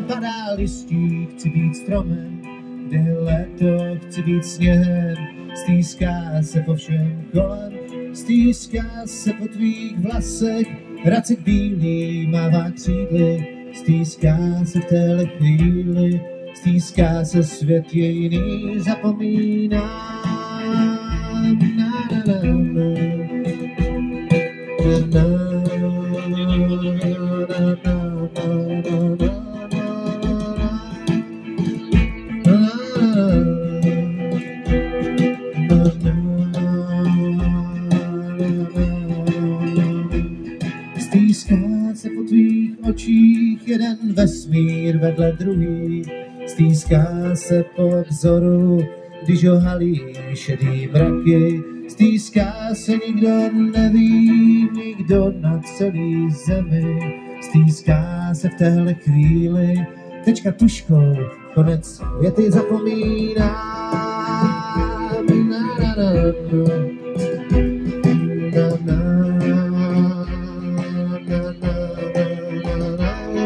padá listí, chci být stromem, kde je léto, chci být sněhem, stýská se po všem kolem, stýská se po tvých vlasech, racek bílý mává křídly, stýská se v téhle chvíli, stýská se svět je jiný, zapomínám. Stýská se po tvých očích jeden vesmír vedle druhý, stýská se po vzoru, když ho halí šedý mraky, stýská se nikdo neví, nikdo na celý zemi, stýská se v téhle chvíli, tečka tuškou, konec věty zapomínám.